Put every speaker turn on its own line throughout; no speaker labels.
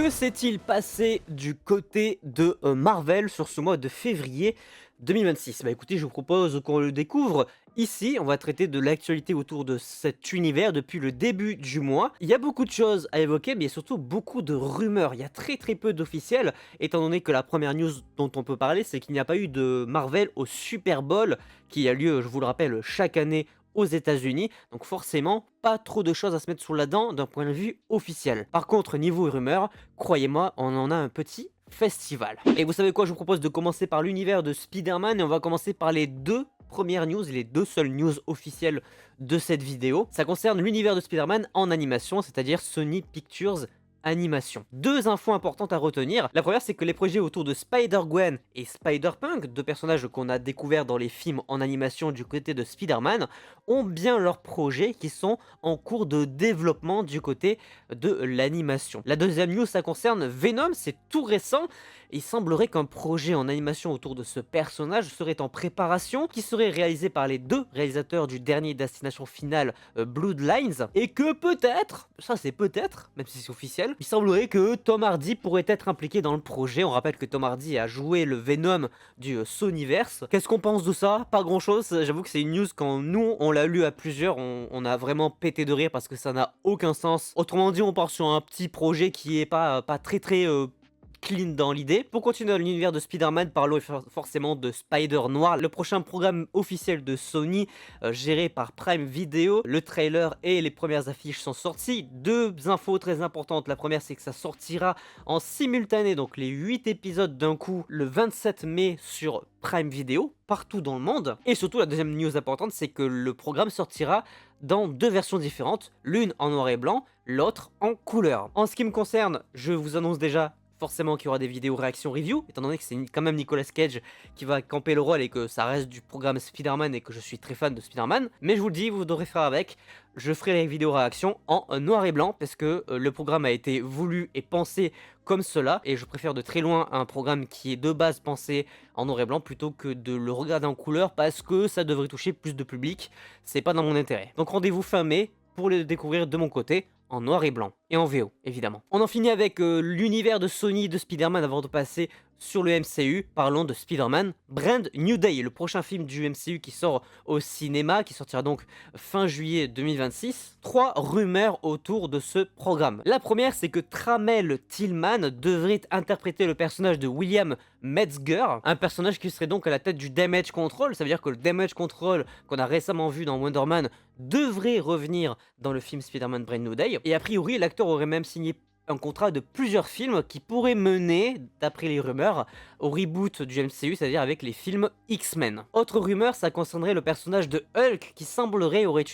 Que s'est-il passé du côté de Marvel sur ce mois de février 2026? Bah écoutez, je vous propose qu'on le découvre ici. On va traiter de l'actualité autour de cet univers depuis le début du mois. Il y a beaucoup de choses à évoquer, mais il y a surtout beaucoup de rumeurs. Il y a très peu d'officiels, étant donné que la première news dont on peut parler, c'est qu'il n'y a pas eu de Marvel au Super Bowl, qui a lieu, je vous le rappelle, chaque année aux États-Unis. Donc forcément, pas trop de choses à se mettre sous la dent d'un point de vue officiel. Par contre, niveau rumeurs, croyez-moi, on en a un petit festival. Et vous savez quoi, je vous propose de commencer par l'univers de Spider-Man et on va commencer par les deux premières news, les deux seules news officielles de cette vidéo. Ça concerne l'univers de Spider-Man en animation, c'est-à-dire Sony Pictures Animation. Deux infos importantes à retenir. La première, c'est que les projets autour de Spider-Gwen et Spider-Punk, deux personnages qu'on a découverts dans les films en animation du côté de Spider-Man, ont bien leurs projets qui sont en cours de développement du côté de l'animation. La deuxième news, ça concerne Venom, c'est tout récent. Il semblerait qu'un projet en animation autour de ce personnage serait en préparation, qui serait réalisé par les deux réalisateurs du dernier Destination Finale, Bloodlines, et que peut-être, ça c'est peut-être, même si c'est officiel, il semblerait que Tom Hardy pourrait être impliqué dans le projet. On rappelle que Tom Hardy a joué le Venom du Sonyverse. Qu'est-ce qu'on pense de ça? Pas grand chose, j'avoue que c'est une news quand nous on l'a lu à plusieurs, on a vraiment pété de rire parce que ça n'a aucun sens. Autrement dit, on part sur un petit projet qui est pas très clean dans l'idée. Pour continuer dans l'univers de Spider-Man, parlons forcément de Spider Noir, le prochain programme officiel de Sony, géré par Prime Video. Le trailer et les premières affiches sont sortis. Deux infos très importantes. La première, c'est que ça sortira en simultané, donc les 8 épisodes d'un coup, le 27 mai sur Prime Video, partout dans le monde. Et surtout, la deuxième news importante, c'est que le programme sortira dans deux versions différentes, l'une en noir et blanc, l'autre en couleur. En ce qui me concerne, je vous annonce déjà forcément qu'il y aura des vidéos réaction review, étant donné que c'est quand même Nicolas Cage qui va camper le rôle et que ça reste du programme Spider-Man et que je suis très fan de Spider-Man. Mais je vous le dis, vous devrez faire avec. Je ferai les vidéos réaction en noir et blanc parce que le programme a été voulu et pensé comme cela, et je préfère de très loin un programme qui est de base pensé en noir et blanc plutôt que de le regarder en couleur parce que ça devrait toucher plus de public. C'est pas dans mon intérêt. Donc rendez-vous fin mai pour le découvrir de mon côté en noir et blanc, et en VO évidemment. On en finit avec l'univers de Sony de Spider-Man avant de passer sur le MCU. Parlons de Spider-Man Brand New Day, le prochain film du MCU qui sort au cinéma, qui sortira donc fin juillet 2026. Trois rumeurs autour de ce programme. La première, c'est que Tramel Tillman devrait interpréter le personnage de William Metzger, un personnage qui serait donc à la tête du Damage Control. Ça veut dire que le Damage Control qu'on a récemment vu dans Wonder Man devrait revenir dans le film Spider-Man Brand New Day. Et a priori, l'acteur aurait même signé un contrat de plusieurs films qui pourraient mener, d'après les rumeurs, au reboot du MCU, c'est-à-dire avec les films X-Men. Autre rumeur, ça concernerait le personnage de Hulk qui semblerait aurait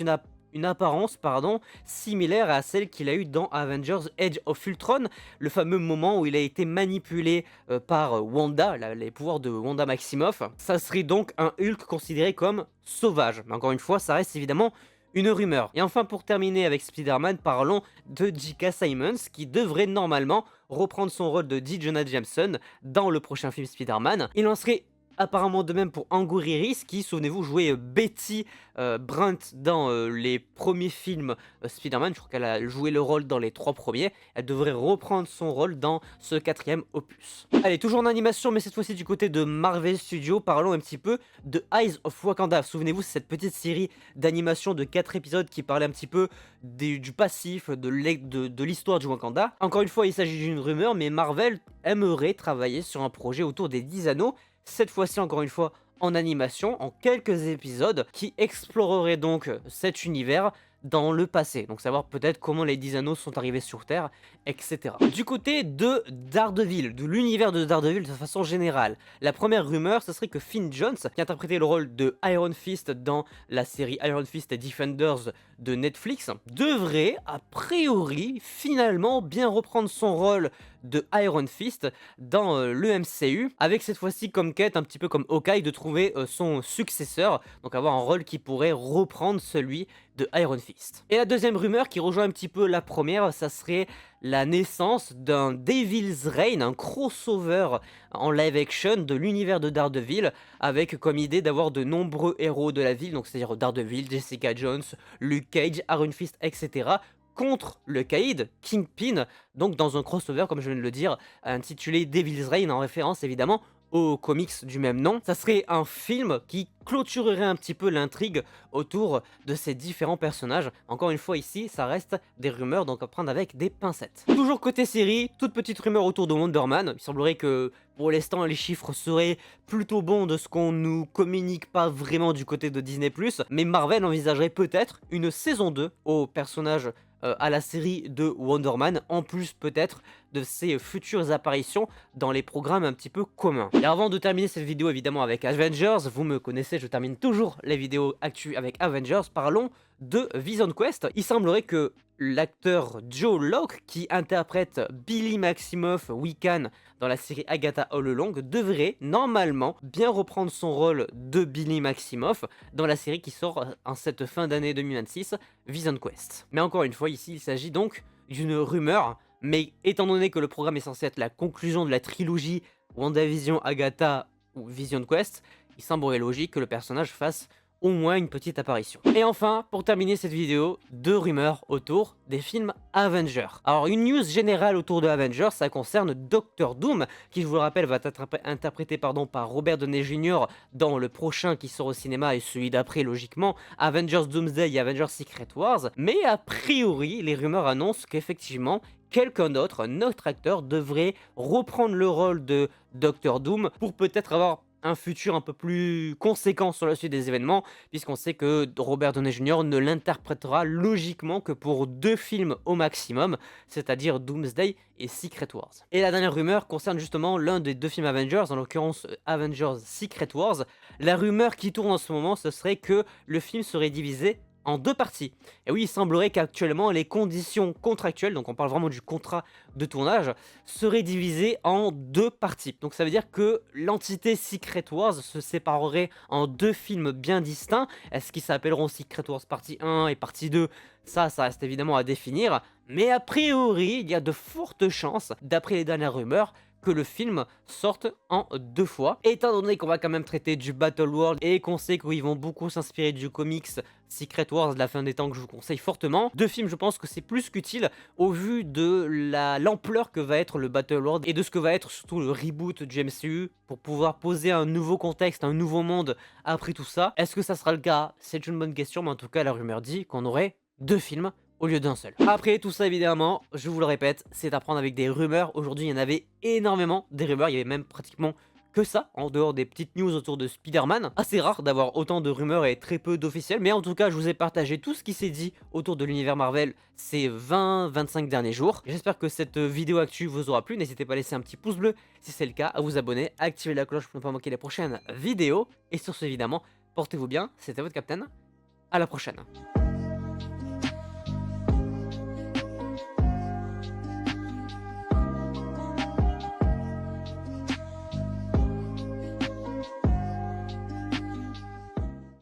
une apparence similaire à celle qu'il a eue dans Avengers Age of Ultron, le fameux moment où il a été manipulé par Wanda, les pouvoirs de Wanda Maximoff. Ça serait donc un Hulk considéré comme sauvage. Mais encore une fois, ça reste évidemment une rumeur. Et enfin, pour terminer avec Spider-Man, parlons de J.K. Simmons qui devrait normalement reprendre son rôle de D. Jonah Jameson dans le prochain film Spider-Man. Il en serait apparemment de même pour Angourie qui, souvenez-vous, jouait Betty Brunt dans les premiers films Spider-Man. Je crois qu'elle a joué le rôle dans les 3 premiers. Elle devrait reprendre son rôle dans ce 4e opus. Allez, toujours en animation, mais cette fois-ci du côté de Marvel Studios, parlons un petit peu de Eyes of Wakanda. Souvenez-vous, c'est cette petite série d'animation de 4 épisodes qui parlait un petit peu du passif, de l'histoire du Wakanda. Encore une fois, il s'agit d'une rumeur, mais Marvel aimerait travailler sur un projet autour des 10 anneaux, cette fois-ci encore une fois en animation, en quelques épisodes, qui explorerait donc cet univers dans le passé, donc savoir peut-être comment les 10 anneaux sont arrivés sur Terre, etc. Du côté de Daredevil, de l'univers de Daredevil de façon générale, la première rumeur, ce serait que Finn Jones, qui interprétait le rôle de Iron Fist dans la série Iron Fist Defenders de Netflix, devrait, a priori, finalement bien reprendre son rôle de Iron Fist dans le MCU, avec cette fois-ci comme quête, un petit peu comme Hawkeye, de trouver son successeur, donc avoir un rôle qui pourrait reprendre celui de Iron Fist. Et la deuxième rumeur qui rejoint un petit peu la première, ça serait la naissance d'un Devil's Reign, un crossover en live action de l'univers de Daredevil, avec comme idée d'avoir de nombreux héros de la ville, donc c'est-à-dire Daredevil, Jessica Jones, Luke Cage, Iron Fist, etc., contre le Caïd, Kingpin, donc dans un crossover, comme je viens de le dire, intitulé Devil's Reign, en référence évidemment aux comics du même nom. Ça serait un film qui clôturerait un petit peu l'intrigue autour de ces différents personnages. Encore une fois ici, ça reste des rumeurs, donc à prendre avec des pincettes. Toujours côté série, toute petite rumeur autour de Wonder Man. Il semblerait que pour l'instant les chiffres seraient plutôt bons de ce qu'on nous communique pas vraiment du côté de Disney+, mais Marvel envisagerait peut-être une saison 2 au personnage à la série de Wonder Man, en plus peut-être de ses futures apparitions dans les programmes un petit peu communs. Et avant de terminer cette vidéo évidemment avec Avengers, vous me connaissez, je termine toujours les vidéos actu avec Avengers, parlons de Vision Quest. Il semblerait que l'acteur Joe Locke, qui interprète Billy Maximoff Wiccan dans la série Agatha All Along, devrait normalement bien reprendre son rôle de Billy Maximoff dans la série qui sort en cette fin d'année 2026, Vision Quest. Mais encore une fois, ici, il s'agit donc d'une rumeur, mais étant donné que le programme est censé être la conclusion de la trilogie WandaVision, Agatha ou Vision Quest, il semblerait logique que le personnage fasse au moins une petite apparition. Et enfin, pour terminer cette vidéo, deux rumeurs autour des films Avengers. Alors une news générale autour de Avengers, ça concerne Doctor Doom, qui je vous le rappelle va être interprété par Robert Downey Jr. dans le prochain qui sort au cinéma et celui d'après logiquement, Avengers Doomsday et Avengers Secret Wars. Mais a priori, les rumeurs annoncent qu'effectivement, quelqu'un d'autre, un autre acteur, devrait reprendre le rôle de Doctor Doom pour peut-être avoir un futur un peu plus conséquent sur la suite des événements, puisqu'on sait que Robert Downey Jr. ne l'interprétera logiquement que pour 2 films au maximum, c'est-à-dire Doomsday et Secret Wars. Et la dernière rumeur concerne justement l'un des 2 films Avengers, en l'occurrence Avengers Secret Wars. La rumeur qui tourne en ce moment, ce serait que le film serait divisé en 2 parties. Et oui, il semblerait qu'actuellement les conditions contractuelles, donc on parle vraiment du contrat de tournage, seraient divisées en 2 parties. Donc ça veut dire que l'entité Secret Wars se séparerait en 2 films bien distincts. Est-ce qu'ils s'appelleront Secret Wars partie 1 et partie 2? Ça reste évidemment à définir. Mais a priori, il y a de fortes chances, d'après les dernières rumeurs, que le film sorte en 2 fois. Étant donné qu'on va quand même traiter du Battle World et qu'on sait qu'ils vont beaucoup s'inspirer du comics Secret Wars de la fin des temps que je vous conseille fortement, 2 films je pense que c'est plus qu'utile au vu de l'ampleur que va être le Battle World et de ce que va être surtout le reboot du MCU pour pouvoir poser un nouveau contexte, un nouveau monde après tout ça. Est-ce que ça sera le cas? C'est une bonne question, mais en tout cas la rumeur dit qu'on aurait 2 films au lieu d'un seul. Après tout ça évidemment, je vous le répète, c'est à prendre avec des rumeurs. Aujourd'hui il y en avait énormément des rumeurs, il y avait même pratiquement que ça, en dehors des petites news autour de Spider-Man. Assez rare d'avoir autant de rumeurs et très peu d'officiels, mais en tout cas je vous ai partagé tout ce qui s'est dit autour de l'univers Marvel ces 20-25 derniers jours. J'espère que cette vidéo actu vous aura plu, n'hésitez pas à laisser un petit pouce bleu si c'est le cas, à vous abonner, à activer la cloche pour ne pas manquer les prochaines vidéos, et sur ce évidemment, portez-vous bien, c'était votre Captain, à la prochaine.